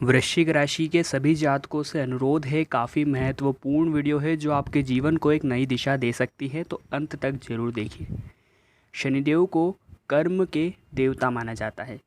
वृश्चिक राशि के सभी जातकों से अनुरोध है, काफ़ी महत्वपूर्ण वीडियो है जो आपके जीवन को एक नई दिशा दे सकती है, तो अंत तक जरूर देखिए। शनिदेव को कर्म के देवता माना जाता है।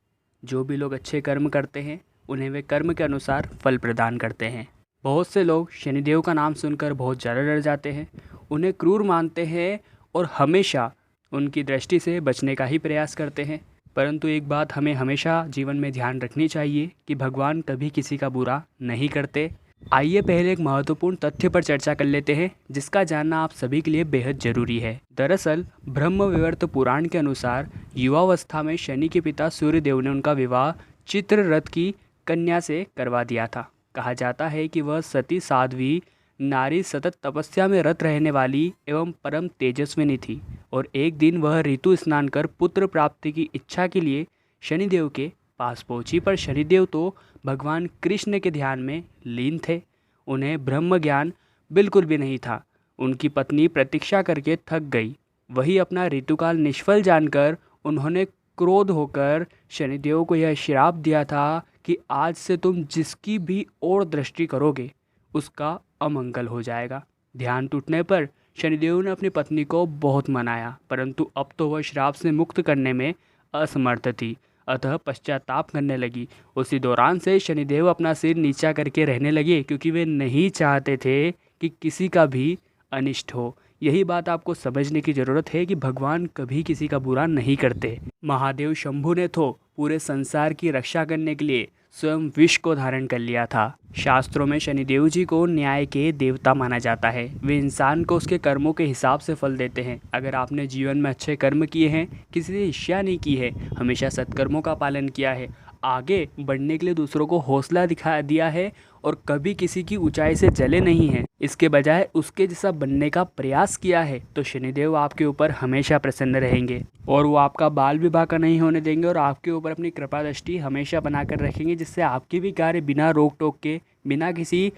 जो भी लोग अच्छे कर्म करते हैं उन्हें वे कर्म के अनुसार फल प्रदान करते हैं। बहुत से लोग शनिदेव का नाम सुनकर बहुत ज़्यादा डर जाते हैं, उन्हें क्रूर मानते हैं और हमेशा उनकी दृष्टि से बचने का ही प्रयास करते हैं। परंतु एक बात हमें हमेशा जीवन में ध्यान रखनी चाहिए कि भगवान कभी किसी का बुरा नहीं करते। आइए पहले एक महत्वपूर्ण तथ्य पर चर्चा कर लेते हैं जिसका जानना आप सभी के लिए बेहद जरूरी है। दरअसल ब्रह्मविवर्त पुराण के अनुसार युवावस्था में शनि के पिता सूर्यदेव ने उनका विवाह चित्ररथ की कन्या से करवा दिया था। कहा जाता है कि वह सती साध्वी नारी सतत तपस्या में रत रहने वाली एवं परम तेजस्विनी थी और एक दिन वह ऋतु स्नान कर पुत्र प्राप्ति की इच्छा के लिए शनिदेव के पास पहुंची, पर शनिदेव तो भगवान कृष्ण के ध्यान में लीन थे। उन्हें ब्रह्म ज्ञान बिल्कुल भी नहीं था। उनकी पत्नी प्रतीक्षा करके थक गई। वही अपना ऋतुकाल निष्फल जानकर उन्होंने क्रोध होकर शनिदेव को यह श्राप दिया था कि आज से तुम जिसकी भी ओर दृष्टि करोगे उसका अमंगल हो जाएगा। ध्यान टूटने पर शनिदेव ने अपनी पत्नी को बहुत मनाया, परंतु अब तो वह श्राप से मुक्त करने में असमर्थ थी, अतः पश्चाताप करने लगी। उसी दौरान से शनिदेव अपना सिर नीचा करके रहने लगे, क्योंकि वे नहीं चाहते थे कि किसी का भी अनिष्ट हो। यही बात आपको समझने की ज़रूरत है कि भगवान कभी किसी का बुरा नहीं करते। महादेव शंभु ने तो पूरे संसार की रक्षा करने के लिए स्वयं विष को धारण कर लिया था। शास्त्रों में शनिदेव जी को न्याय के देवता माना जाता है। वे इंसान को उसके कर्मों के हिसाब से फल देते हैं। अगर आपने जीवन में अच्छे कर्म किए हैं, किसी से ईर्ष्या नहीं की है, हमेशा सत्कर्मों का पालन किया है, आगे बढ़ने के लिए दूसरों को हौसला दिखा दिया है और कभी किसी की ऊंचाई से जले नहीं हैं, इसके बजाय उसके जैसा बनने का प्रयास किया है, तो शनिदेव आपके ऊपर हमेशा प्रसन्न रहेंगे और वो आपका बाल विवाह का नहीं होने देंगे और आपके ऊपर अपनी कृपा दृष्टि हमेशा बनाकर रखेंगे, जिससे आपके भी कार्य बिना रोक टोक के, बिना किसी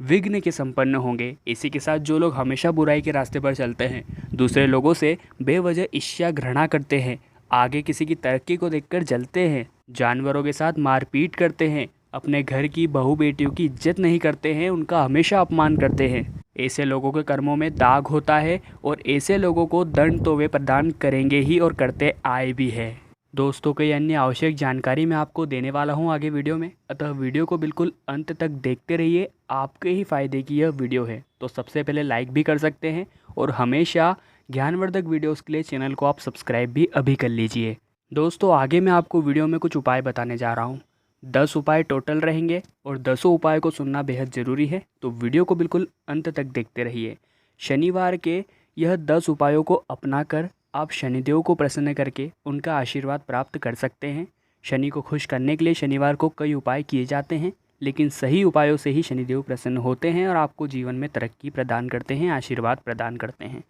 विघ्न के संपन्न होंगे। इसी के साथ जो लोग हमेशा बुराई के रास्ते पर चलते हैं, दूसरे लोगों से बेवजह ईर्ष्या घृणा करते हैं, आगे किसी की तरक्की को देखकर जलते हैं, जानवरों के साथ मारपीट करते हैं, अपने घर की बहू बेटियों की इज्जत नहीं करते हैं, उनका हमेशा अपमान करते हैं, ऐसे लोगों के कर्मों में दाग होता है और ऐसे लोगों को दंड तो वे प्रदान करेंगे ही और करते आए भी है। दोस्तों, कई अन्य आवश्यक जानकारी मैं आपको देने वाला हूं आगे वीडियो में, अतः वीडियो को बिल्कुल अंत तक देखते रहिए। आपके ही फायदे की यह वीडियो है, तो सबसे पहले लाइक भी कर सकते हैं और हमेशा ज्ञानवर्धक वीडियोस के लिए चैनल को आप सब्सक्राइब भी अभी कर लीजिए। दोस्तों, आगे मैं आपको वीडियो में कुछ उपाय बताने जा रहा हूँ। 10 उपाय टोटल रहेंगे और 10 उपाय को सुनना बेहद ज़रूरी है, तो वीडियो को बिल्कुल अंत तक देखते रहिए। शनिवार के यह 10 उपायों को अपनाकर आप शनिदेव को प्रसन्न करके उनका आशीर्वाद प्राप्त कर सकते हैं। शनि को खुश करने के लिए शनिवार को कई उपाय किए जाते हैं, लेकिन सही उपायों से ही शनिदेव प्रसन्न होते हैं और आपको जीवन में तरक्की प्रदान करते हैं, आशीर्वाद प्रदान करते हैं।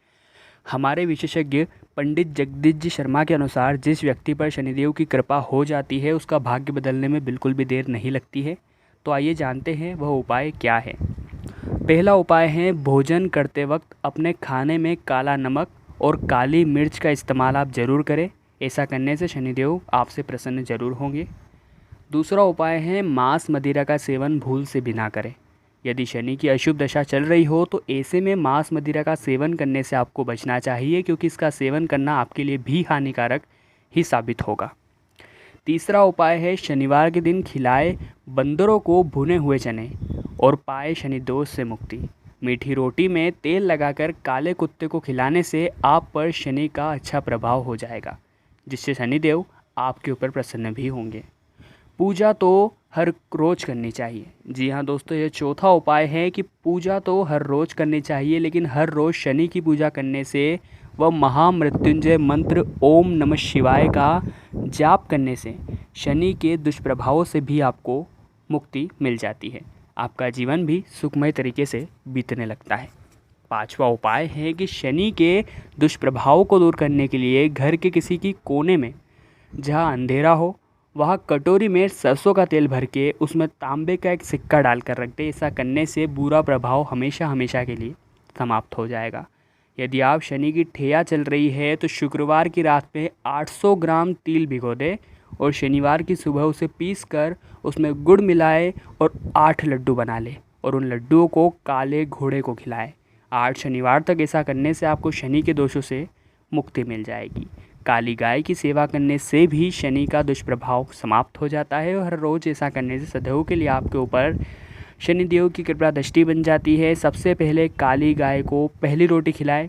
हमारे विशेषज्ञ पंडित जगदीश जी शर्मा के अनुसार जिस व्यक्ति पर शनिदेव की कृपा हो जाती है उसका भाग्य बदलने में बिल्कुल भी देर नहीं लगती है। तो आइए जानते हैं वह उपाय क्या है। पहला उपाय है, भोजन करते वक्त अपने खाने में काला नमक और काली मिर्च का इस्तेमाल आप ज़रूर करें। ऐसा करने से शनिदेव आपसे प्रसन्न जरूर होंगे। दूसरा उपाय है, मांस मदिरा का सेवन भूल से भी ना करें। यदि शनि की अशुभ दशा चल रही हो तो ऐसे में मांस मदिरा का सेवन करने से आपको बचना चाहिए, क्योंकि इसका सेवन करना आपके लिए भी हानिकारक ही साबित होगा। तीसरा उपाय है, शनिवार के दिन खिलाए बंदरों को भुने हुए चने और पाए शनि दोष से मुक्ति। मीठी रोटी में तेल लगाकर काले कुत्ते को खिलाने से आप पर शनि का अच्छा प्रभाव हो जाएगा, जिससे शनिदेव आपके ऊपर प्रसन्न भी होंगे। पूजा तो हर रोज़ करनी चाहिए। जी हाँ दोस्तों, ये चौथा उपाय है कि पूजा तो हर रोज़ करनी चाहिए, लेकिन हर रोज़ शनि की पूजा करने से व महामृत्युंजय मंत्र ओम नमः शिवाय का जाप करने से शनि के दुष्प्रभावों से भी आपको मुक्ति मिल जाती है। आपका जीवन भी सुखमय तरीके से बीतने लगता है। पांचवा उपाय है कि शनि के दुष्प्रभावों को दूर करने के लिए घर के किसी की कोने में जहाँ अंधेरा हो वहाँ कटोरी में सरसों का तेल भर के उसमें तांबे का एक सिक्का डालकर रख दें। ऐसा करने से बुरा प्रभाव हमेशा हमेशा के लिए समाप्त हो जाएगा। यदि आप शनि की ठेया चल रही है तो शुक्रवार की रात में 800 ग्राम तिल भिगो दें और शनिवार की सुबह उसे पीस कर उसमें गुड़ मिलाए और 8 लड्डू बना ले और उन लड्डुओं को काले घोड़े को खिलाए। 8 शनिवार तक ऐसा करने से आपको शनि के दोषों से मुक्ति मिल जाएगी। काली गाय की सेवा करने से भी शनि का दुष्प्रभाव समाप्त हो जाता है और हर रोज़ ऐसा करने से सदैव के लिए आपके ऊपर शनिदेव की कृपा दृष्टि बन जाती है। सबसे पहले काली गाय को पहली रोटी खिलाए,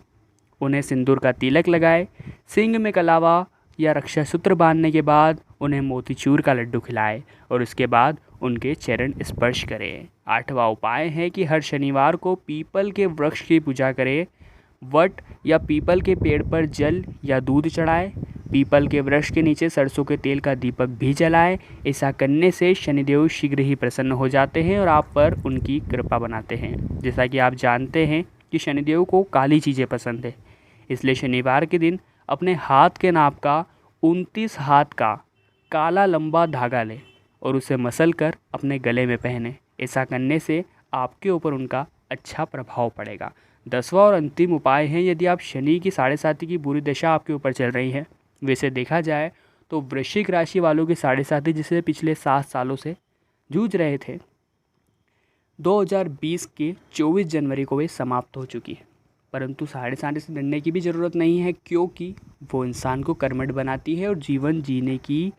उन्हें सिंदूर का तिलक लगाए, सींग में कलावा या रक्षा सूत्र बांधने के बाद उन्हें मोतीचूर का लड्डू खिलाए और उसके बाद उनके चरण स्पर्श करें। 8वां उपाय है कि हर शनिवार को पीपल के वृक्ष की पूजा करें। वट या पीपल के पेड़ पर जल या दूध चढ़ाए। पीपल के वृक्ष के नीचे सरसों के तेल का दीपक भी जलाएं। ऐसा करने से शनिदेव शीघ्र ही प्रसन्न हो जाते हैं और आप पर उनकी कृपा बनाते हैं। जैसा कि आप जानते हैं कि शनिदेव को काली चीज़ें पसंद है, इसलिए शनिवार के दिन अपने हाथ के नाप का 29 हाथ का काला लंबा धागा लें और उसे मसल कर अपने गले में पहने। ऐसा करने से आपके ऊपर उनका अच्छा प्रभाव पड़ेगा। 10वां और अंतिम उपाय है, यदि आप शनि की 7.5 की बुरी दशा आपके ऊपर चल रही है, वैसे देखा जाए तो वृश्चिक राशि वालों की 7.5 जिसे पिछले 7 सालों से जूझ रहे थे, 2020 के 24 जनवरी को वे समाप्त हो चुकी है। परंतु 7.5 से डरने की भी ज़रूरत नहीं है, क्योंकि वो इंसान को कर्मठ बनाती है और जीवन जीने की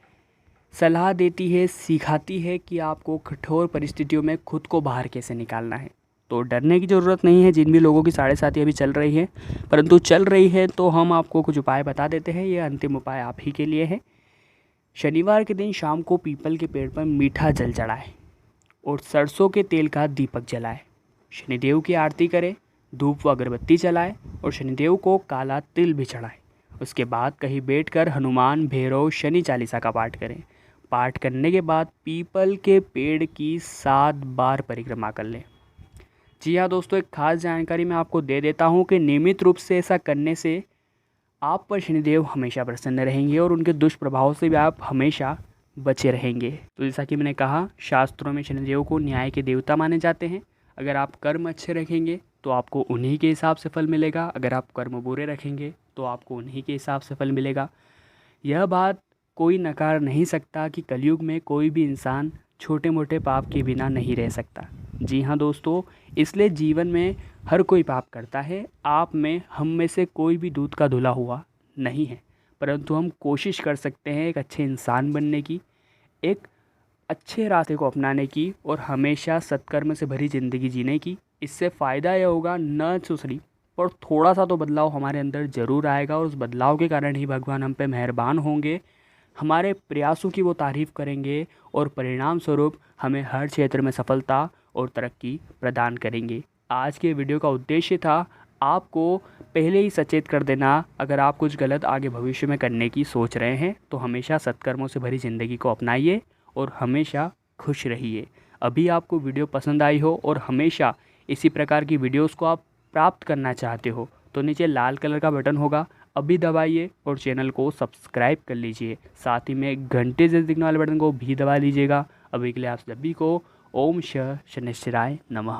सलाह देती है, सिखाती है कि आपको कठोर परिस्थितियों में खुद को बाहर कैसे निकालना है। तो डरने की ज़रूरत नहीं है। जिन भी लोगों की 7.5 अभी चल रही है, परंतु चल रही है, तो हम आपको कुछ उपाय बता देते हैं। ये अंतिम उपाय आप ही के लिए है। शनिवार के दिन शाम को पीपल के पेड़ पर मीठा जल चढ़ाए और सरसों के तेल का दीपक जलाए। शनिदेव की आरती करें, धूप व अगरबत्ती जलाए और शनिदेव को काला तिल भी चढ़ाए। उसके बाद कहीं बैठकर हनुमान, भैरव, शनि चालीसा का पाठ करें। पाठ करने के बाद पीपल के पेड़ की 7 बार परिक्रमा कर लें। जी हाँ दोस्तों, एक खास जानकारी मैं आपको दे देता हूँ कि नियमित रूप से ऐसा करने से आप पर शनिदेव हमेशा प्रसन्न रहेंगे और उनके दुष्प्रभाव से भी आप हमेशा बचे रहेंगे। तो जैसा कि मैंने कहा, शास्त्रों में शनिदेव को न्याय के देवता माने जाते हैं। अगर आप कर्म अच्छे रखेंगे तो आपको उन्हीं के हिसाब से फल मिलेगा, अगर आप कर्म बुरे रखेंगे तो आपको उन्हीं के हिसाब से फल मिलेगा। यह बात कोई नकार नहीं सकता कि कलयुग में कोई भी इंसान छोटे मोटे पाप के बिना नहीं रह सकता। जी हाँ दोस्तों, इसलिए जीवन में हर कोई पाप करता है। आप में, हम में से कोई भी दूध का धुला हुआ नहीं है, परंतु हम कोशिश कर सकते हैं एक अच्छे इंसान बनने की, एक अच्छे रास्ते को अपनाने की और हमेशा सत्कर्म से भरी ज़िंदगी जीने की। इससे फ़ायदा यह होगा, न तो सही पर थोड़ा सा तो बदलाव हमारे अंदर ज़रूर आएगा और उस बदलाव के कारण ही भगवान हम पे मेहरबान होंगे, हमारे प्रयासों की वो तारीफ़ करेंगे और परिणाम स्वरूप हमें हर क्षेत्र में सफलता और तरक्की प्रदान करेंगे। आज के वीडियो का उद्देश्य था आपको पहले ही सचेत कर देना, अगर आप कुछ गलत आगे भविष्य में करने की सोच रहे हैं तो हमेशा सत्कर्मों से भरी ज़िंदगी को अपनाइए और हमेशा खुश रहिए। अभी आपको वीडियो पसंद आई हो और हमेशा इसी प्रकार की वीडियोस को आप प्राप्त करना चाहते हो तो नीचे लाल कलर का बटन होगा, अभी दबाइए और चैनल को सब्सक्राइब कर लीजिए। साथ ही में घंटे से दिखने वाले बटन को भी दबा लीजिएगा। अभी के लिए आप सभी को ओम शनिश्चराय नमः।